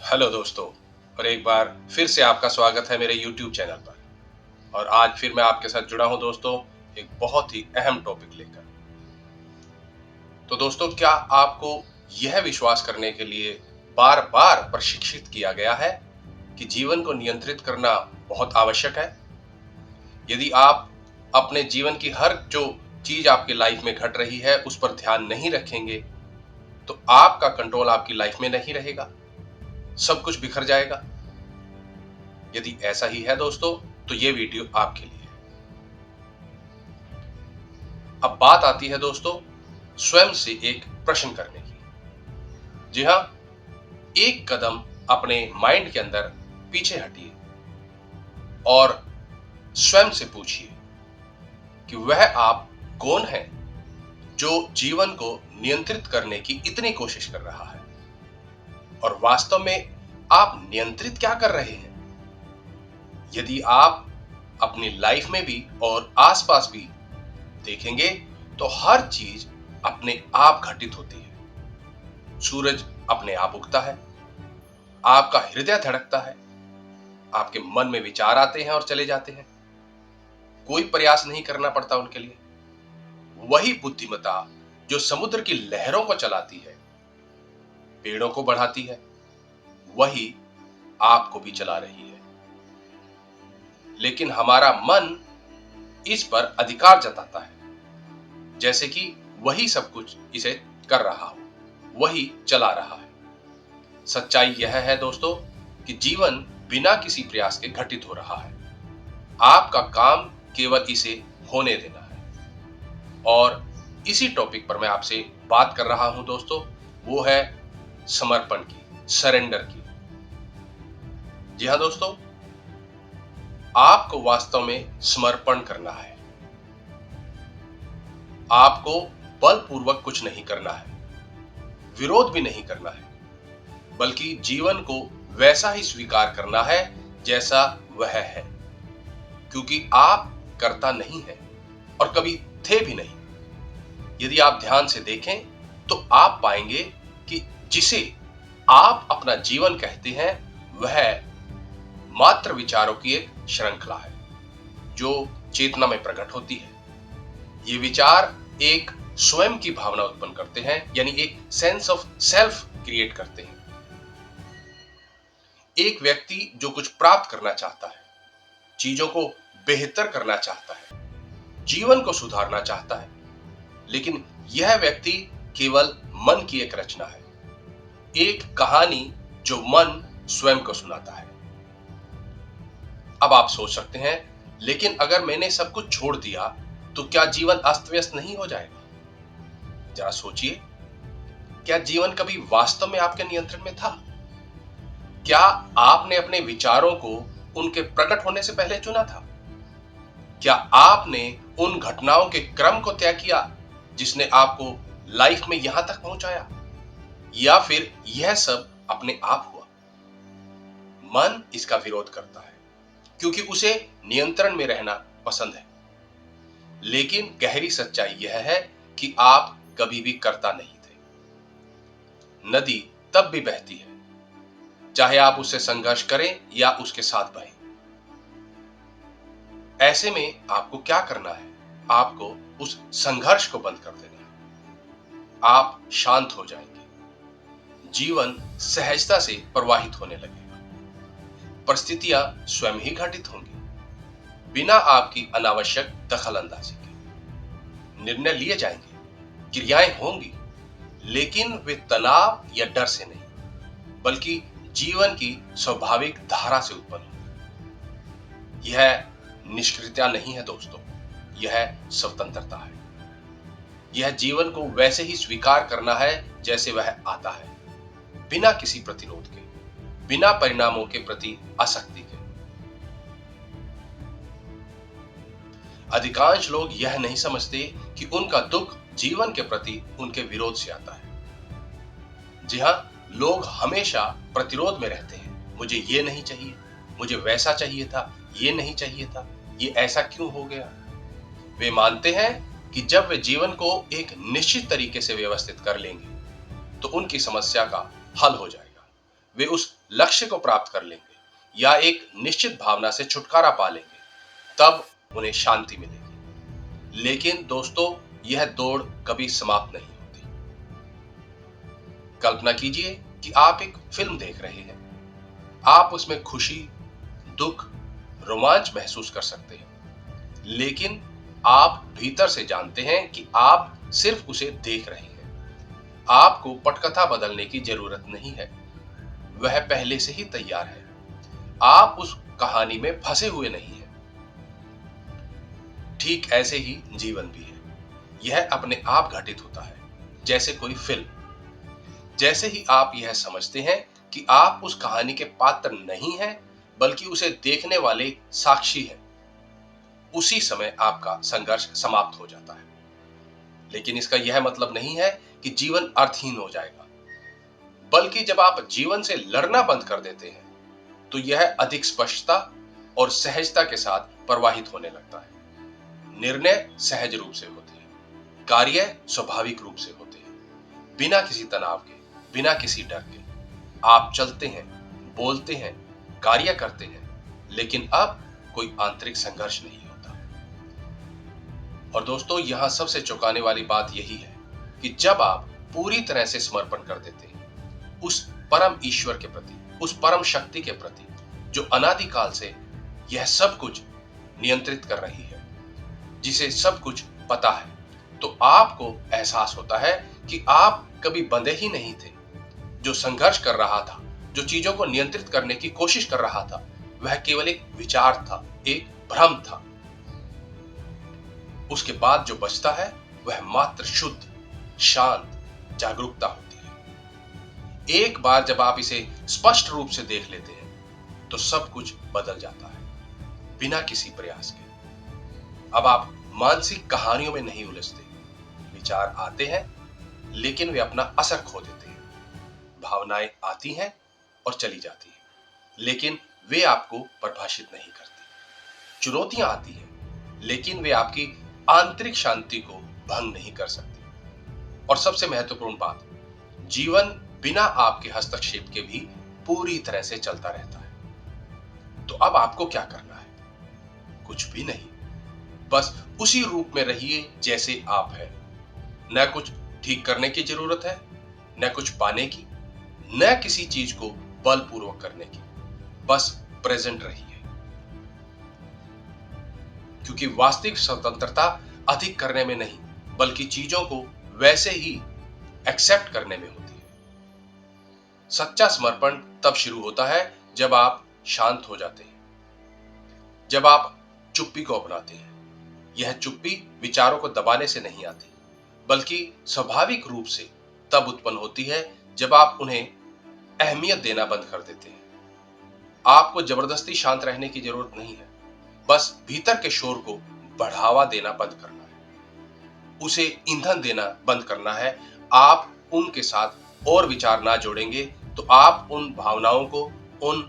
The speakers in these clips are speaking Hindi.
हेलो दोस्तों। और एक बार फिर से आपका स्वागत है मेरे YouTube चैनल पर। और आज फिर मैं आपके साथ जुड़ा हूं दोस्तों, एक बहुत ही अहम टॉपिक लेकर। तो दोस्तों, क्या आपको यह विश्वास करने के लिए बार बार प्रशिक्षित किया गया है कि जीवन को नियंत्रित करना बहुत आवश्यक है? यदि आप अपने जीवन की हर जो चीज आपकी लाइफ में घट रही है उस पर ध्यान नहीं रखेंगे, तो आपका कंट्रोल आपकी लाइफ में नहीं रहेगा, सब कुछ बिखर जाएगा। यदि ऐसा ही है दोस्तों, तो ये वीडियो आपके लिए है। अब बात आती है दोस्तों स्वयं से एक प्रश्न करने की। जी हाँ, एक कदम अपने माइंड के अंदर पीछे हटिए और स्वयं से पूछिए कि वह आप कौन है जो जीवन को नियंत्रित करने की इतनी कोशिश कर रहा है, और वास्तव में आप नियंत्रित क्या कर रहे हैं। यदि आप अपनी लाइफ में भी और आसपास भी देखेंगे तो हर चीज अपने आप घटित होती है। सूरज अपने आप उगता है, आपका हृदय धड़कता है, आपके मन में विचार आते हैं और चले जाते हैं। कोई प्रयास नहीं करना पड़ता उनके लिए। वही बुद्धिमत्ता जो समुद्र की लहरों को चलाती है, पेड़ों को बढ़ाती है, वही आपको भी चला रही है। लेकिन हमारा मन इस पर अधिकार जताता है, जैसे कि वही सब कुछ इसे कर रहा हो, वही चला रहा है। सच्चाई यह है दोस्तों कि जीवन बिना किसी प्रयास के घटित हो रहा है। आपका काम केवल इसे होने देना है। और इसी टॉपिक पर मैं आपसे बात कर रहा हूं दोस्तों, वो है समर्पण की, सरेंडर की। जी हाँ दोस्तों, आपको वास्तव में समर्पण करना है। आपको बलपूर्वक कुछ नहीं करना है, विरोध भी नहीं करना है, बल्कि जीवन को वैसा ही स्वीकार करना है जैसा वह है, क्योंकि आप करता नहीं है और कभी थे भी नहीं। यदि आप ध्यान से देखें तो आप पाएंगे कि जिसे आप अपना जीवन कहते हैं वह मात्र विचारों की एक श्रृंखला है जो चेतना में प्रकट होती है। ये विचार एक स्वयं की भावना उत्पन्न करते हैं, यानी एक सेंस ऑफ सेल्फ क्रिएट करते हैं। एक व्यक्ति जो कुछ प्राप्त करना चाहता है, चीजों को बेहतर करना चाहता है, जीवन को सुधारना चाहता है, लेकिन यह व्यक्ति केवल मन की एक रचना है, एक कहानी जो मन स्वयं को सुनाता है। अब आप सोच सकते हैं, लेकिन अगर मैंने सब कुछ छोड़ दिया तो क्या जीवन अस्त व्यस्त नहीं हो जाएगा? जरा सोचिए, क्या जीवन कभी वास्तव में आपके नियंत्रण में था? क्या आपने अपने विचारों को उनके प्रकट होने से पहले चुना था? क्या आपने उन घटनाओं के क्रम को तय किया जिसने आपको लाइफ में यहां तक पहुंचाया, या फिर यह सब अपने आप हुआ? मन इसका विरोध करता है क्योंकि उसे नियंत्रण में रहना पसंद है। लेकिन गहरी सच्चाई यह है कि आप कभी भी करता नहीं थे। नदी तब भी बहती है, चाहे आप उससे संघर्ष करें या उसके साथ बहें। ऐसे में आपको क्या करना है? आपको उस संघर्ष को बंद कर देना है। आप शांत हो जाएंगे, जीवन सहजता से प्रवाहित होने लगेगा, परिस्थितियां स्वयं ही घटित होंगी बिना आपकी अनावश्यक दखल अंदाजी के। निर्णय लिए जाएंगे, क्रियाएं होंगी, लेकिन वे तनाव या डर से नहीं, बल्कि जीवन की स्वाभाविक धारा से उत्पन्न होंगी। यह निष्क्रियता नहीं है दोस्तों, यह स्वतंत्रता है। यह जीवन को वैसे ही स्वीकार करना है जैसे वह आता है, बिना किसी प्रतिरोध के, बिना परिणामों के प्रति आसक्ति के। अधिकांश लोग यह नहीं समझते कि उनका दुख जीवन के प्रति उनके विरोध से आता है। जी हाँ, लोग हमेशा प्रतिरोध में रहते हैं। मुझे ये नहीं चाहिए, मुझे वैसा चाहिए था, ये नहीं चाहिए था, ये ऐसा क्यों हो गया। वे मानते हैं कि जब वे जीवन को एक निश्चित तरीके से व्यवस्थित कर लेंगे तो उनकी समस्या का हल हो जाएगा, वे उस लक्ष्य को प्राप्त कर लेंगे या एक निश्चित भावना से छुटकारा पा लेंगे, तब उन्हें शांति मिलेगी। लेकिन दोस्तों, यह दौड़ कभी समाप्त नहीं होती। कल्पना कीजिए कि आप एक फिल्म देख रहे हैं। आप उसमें खुशी, दुख, रोमांच महसूस कर सकते हैं, लेकिन आप भीतर से जानते हैं कि आप सिर्फ उसे देख रहे हैं। आपको पटकथा बदलने की जरूरत नहीं है, वह पहले से ही तैयार है। आप उस कहानी में फंसे हुए नहीं हैं। ठीक ऐसे ही जीवन भी है। यह अपने आप घटित होता है, जैसे कोई फिल्म। जैसे ही आप यह समझते हैं कि आप उस कहानी के पात्र नहीं हैं, बल्कि उसे देखने वाले साक्षी हैं, उसी समय आपका संघर्ष समाप्त हो जाता है। लेकिन इसका यह मतलब नहीं है कि जीवन अर्थहीन हो जाएगा, बल्कि जब आप जीवन से लड़ना बंद कर देते हैं, तो यह अधिक स्पष्टता और सहजता के साथ प्रवाहित होने लगता है। निर्णय सहज रूप से होते हैं, कार्य स्वाभाविक रूप से होते हैं, बिना किसी तनाव के, बिना किसी डर के। आप चलते हैं, बोलते हैं, कार्य करते हैं, लेकिन अब कोई आंतरिक संघर्ष नहीं होता। और दोस्तों, यहां सबसे चौंकाने वाली बात यही है कि जब आप पूरी तरह से समर्पण कर देते हैं उस परम ईश्वर के प्रति, उस परम शक्ति के प्रति, जो अनादिकाल से यह सब कुछ नियंत्रित कर रही है, जिसे सब कुछ पता है, तो आपको एहसास होता है कि आप कभी बंधे ही नहीं थे। जो संघर्ष कर रहा था, जो चीजों को नियंत्रित करने की कोशिश कर रहा था, वह केवल एक विचार था, एक भ्रम था। उसके बाद जो बचता है वह मात्र शुद्ध, शांत जागरूकता होती है। एक बार जब आप इसे स्पष्ट रूप से देख लेते हैं, तो सब कुछ बदल जाता है, बिना किसी प्रयास के। अब आप मानसिक कहानियों में नहीं उलझते। विचार आते हैं, लेकिन वे अपना असर खो देते हैं। भावनाएं आती हैं और चली जाती हैं, लेकिन वे आपको परिभाषित नहीं करती। चुनौतियां आती हैं, लेकिन वे आपकी आंतरिक शांति को भंग नहीं कर सकती। और सबसे महत्वपूर्ण बात, जीवन बिना आपके हस्तक्षेप के भी पूरी तरह से चलता रहता है। तो अब आपको क्या करना है? कुछ भी नहीं, बस उसी रूप में रहिए जैसे आप हैं। न कुछ ठीक करने की जरूरत है, न कुछ पाने की, न किसी चीज को बलपूर्वक करने की। बस प्रेजेंट रहिए, क्योंकि वास्तविक स्वतंत्रता अधिक करने में नहीं, बल्कि चीजों को वैसे ही एक्सेप्ट करने में होती है। सच्चा समर्पण तब शुरू होता है जब आप शांत हो जाते हैं, जब आप चुप्पी को अपनाते हैं। यह चुप्पी विचारों को दबाने से नहीं आती, बल्कि स्वाभाविक रूप से तब उत्पन्न होती है जब आप उन्हें अहमियत देना बंद कर देते हैं। आपको जबरदस्ती शांत रहने की जरूरत नहीं है, बस भीतर के शोर को बढ़ावा देना बंद करना है, उसे ईंधन देना बंद करना है। आप उनके साथ और विचार ना जोड़ेंगे, तो आप उन भावनाओं को, उन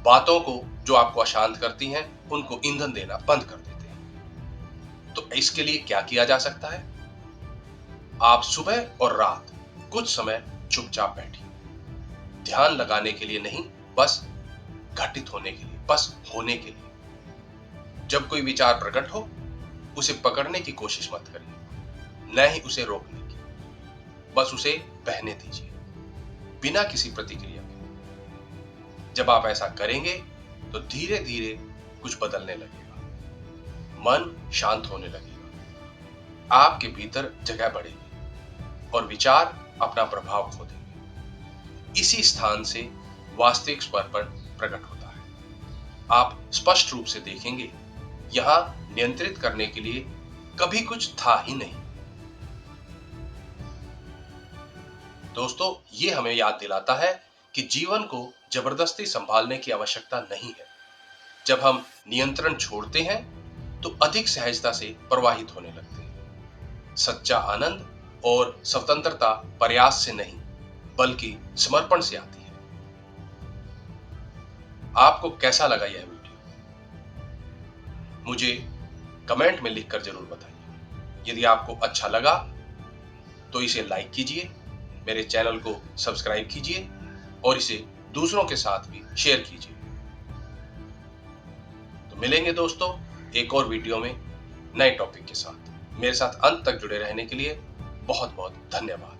बातों को जो आपको अशांत करती हैं, उनको ईंधन देना बंद कर देते हैं। तो इसके लिए क्या किया जा सकता है? आप सुबह और रात कुछ समय चुपचाप बैठिए। ध्यान लगाने के लिए नहीं, बस घटित होने के लिए, बस होने के लिए। जब कोई विचार प्रकट हो, उसे पकड़ने की कोशिश मत करिए, न ही उसे रोकने की। बस उसे बहने दीजिए, बिना किसी प्रतिक्रिया के। जब आप ऐसा करेंगे, तो धीरे धीरे कुछ बदलने लगेगा। मन शांत होने लगेगा, आपके भीतर जगह बढ़ेगी और विचार अपना प्रभाव खो देंगे। इसी स्थान से वास्तविक समर्पण प्रकट होता है। आप स्पष्ट रूप से देखेंगे, यहां नियंत्रित करने के लिए कभी कुछ था ही नहीं। दोस्तों, ये हमें याद दिलाता है कि जीवन को जबरदस्ती संभालने की आवश्यकता नहीं है। जब हम नियंत्रण छोड़ते हैं, तो अधिक सहजता से प्रवाहित होने लगते हैं। सच्चा आनंद और स्वतंत्रता प्रयास से नहीं, बल्कि समर्पण से आती है। आपको कैसा लगा यह वीडियो? मुझे कमेंट में लिखकर जरूर बताइए। यदि आपको अच्छा लगा तो इसे लाइक कीजिए, मेरे चैनल को सब्सक्राइब कीजिए और इसे दूसरों के साथ भी शेयर कीजिए। तो मिलेंगे दोस्तों एक और वीडियो में नए टॉपिक के साथ। मेरे साथ अंत तक जुड़े रहने के लिए बहुत बहुत धन्यवाद।